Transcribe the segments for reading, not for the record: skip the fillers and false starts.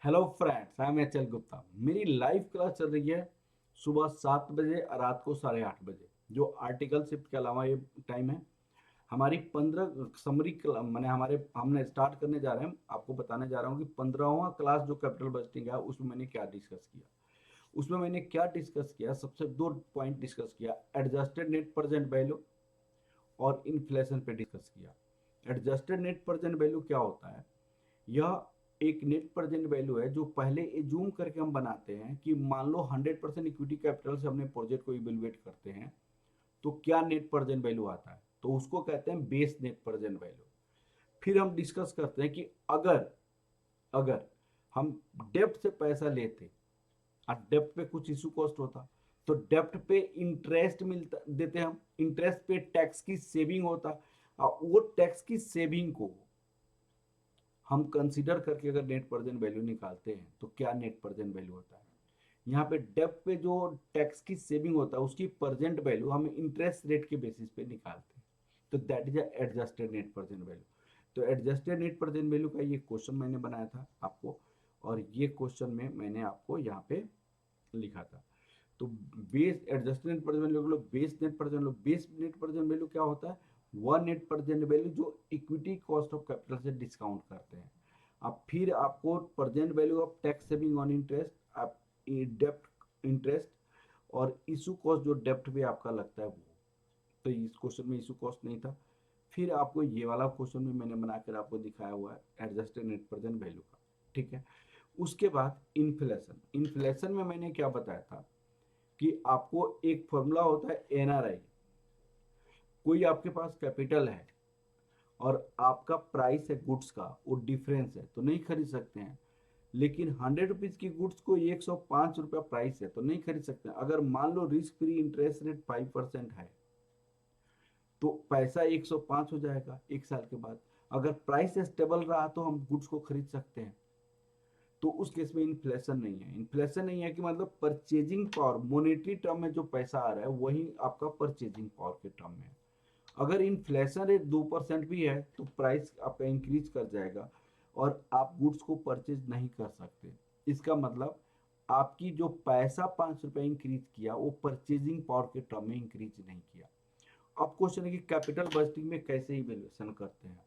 Hello friends, I am H L Gupta. मेरी live class चल रही है सुबह 7 बजे और रात को 8:30 बजे। जो आर्टिकल शिफ्ट के अलावा ये टाइम है। हमारी 15 समरी मैंने हमने स्टार्ट करने जा रहे हैं। आपको बताने जा रहा हूँ कि 15वां क्लास जो कैपिटल बजटिंग है उसमें मैंने क्या डिस्कस किया। उसमें मैंने क्या डिस्कस किया, सबसे दो पॉइंट डिस्कस किया। एडजस्टेड नेट प्रेजेंट वैल्यू और इन्फ्लेशन पे डिस्कस किया। एडजस्टेड नेट प्रेजेंट वैल्यू क्या होता है? यह एक नेट प्रेजेंट वैल्यू है जो पहले एज्यूम करके हम बनाते हैं कि मान लो 100% इक्विटी कैपिटल से हमने प्रोजेक्ट को इवेलुएट करते हैं तो क्या नेट प्रेजेंट वैल्यू आता है, तो उसको कहते हैं बेस नेट प्रेजेंट वैल्यू। फिर हम डिस्कस करते हैं कि अगर अगर हम डेप्थ से पैसा लेते और डेप्थ पे कुछ इशू कॉस्ट होता तो डेप्थ पे इंटरेस्ट मिलता देते, हम इंटरेस्ट पे टैक्स की सेविंग होता और वो टैक्स की सेविंग को हम कंसीडर करके अगर नेट प्रेजेंट वैल्यू निकालते हैं तो क्या नेट प्रेजेंट वैल्यू होता है। यहाँ पे डेप्थ पे जो टैक्स की सेविंग होता है उसकी प्रेजेंट वैल्यू हम इंटरेस्ट रेट के बेसिस पे निकालते हैं। तो that is adjusted net present value. तो एडजस्टेड नेट प्रेजेंट वैल्यू का ये क्वेश्चन मैंने बनाया था आपको, और ये क्वेश्चन में मैंने आपको यहाँ पे लिखा था। तो base adjusted net present value, base net present value क्या होता है? वह नेट प्रेजेंट वैल्यू जो इक्विटी कॉस्ट ऑफ कैपिटल से डिस्काउंट करते हैं। अब फिर आपको present value of tax saving on interest, आप डेप्ट इंटरेस्ट और इशू कॉस्ट जो डेप्ट पे आपका लगता है वो। तो इस क्वेश्चन में इशू कॉस्ट नहीं था। फिर आपको ये वाला क्वेश्चन भी मैंने बनाकर आपको दिखाया हुआ है एडजस्टेड नेट प्रेजेंट वैल्यू का। ठीक है। उसके बाद इन्फ्लेशन। इन्फ्लेशन में मैंने क्या बताया था कि आपको एक फॉर्मूला होता है एनआरआई। कोई आपके पास कैपिटल है और आपका प्राइस है गुड्स का, वो डिफरेंस है तो नहीं खरीद सकते हैं। लेकिन 100 रुपीज की गुड्स को 105 रुपया प्राइस है तो नहीं खरीद सकते हैं। अगर मान low risk free interest rate 5% है तो पैसा 105 हो जाएगा एक साल के बाद। अगर प्राइस स्टेबल रहा तो हम गुड्स को खरीद सकते हैं। तो उस केस में इन्फ्लेशन नहीं है। इन्फ्लेशन नहीं है कि मतलब परचेजिंग पावर, मोनेटरी टर्म में जो पैसा आ रहा है वही आपका परचेजिंग पावर के टर्म में है। अगर इन्फ्लेशन रेट 2% भी है तो प्राइस आपका इंक्रीज कर जाएगा और आप गुड्स को परचेज नहीं कर सकते। इसका मतलब आपकी जो पैसा 5 रुपये इंक्रीज किया वो परचेजिंग पावर के टर्म में इंक्रीज नहीं किया। अब क्वेश्चन है कि कैपिटल बजटिंग में कैसे इवेल्युएशन करते हैं।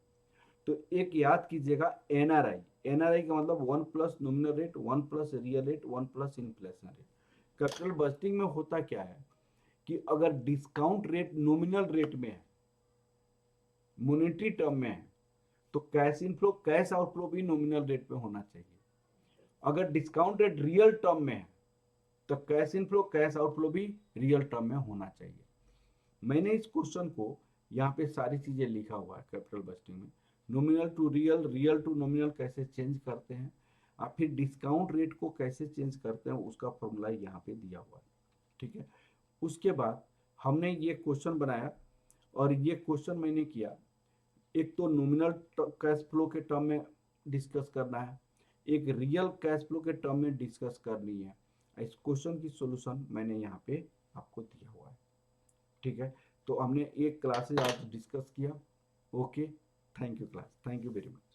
तो एक याद कीजिएगा, एनआरआई। एनआरआई का मतलब 1 plus nominal rate, 1 plus real rate, 1 plus inflation rate. Capital budgeting में होता क्या है कि अगर डिस्काउंट रेट नॉमिनल रेट में है, मॉनेटरी टर्म में है, तो कैश इनफ्लो कैश आउटफ्लो भी नॉमिनल रेट पे होना चाहिए। अगर डिस्काउंट रेट रियल टर्म में है तो कैश इनफ्लो कैश आउटफ्लो भी रियल टर्म में होना चाहिए। मैंने इस क्वेश्चन को यहाँ पे सारी चीजें लिखा हुआ है कैपिटल बजटिंग में। Nominal to real, real to nominal कैसे चेंज करते हैं, और फिर डिस्काउंट रेट को कैसे चेंज करते हैं उसका फॉर्मूला यहाँ पे दिया हुआ है। ठीक है। उसके बाद हमने ये क्वेश्चन बनाया और ये क्वेश्चन मैंने किया। एक तो नॉमिनल कैश फ्लो के टर्म में डिस्कस करना है, एक रियल कैश फ्लो के टर्म में डिस्कस करनी है। इस क्वेश्चन की सॉल्यूशन मैंने यहाँ पे आपको दिया हुआ है। ठीक है। तो हमने एक क्लासेज आज डिस्कस किया। Okay, thank you class, thank you very much.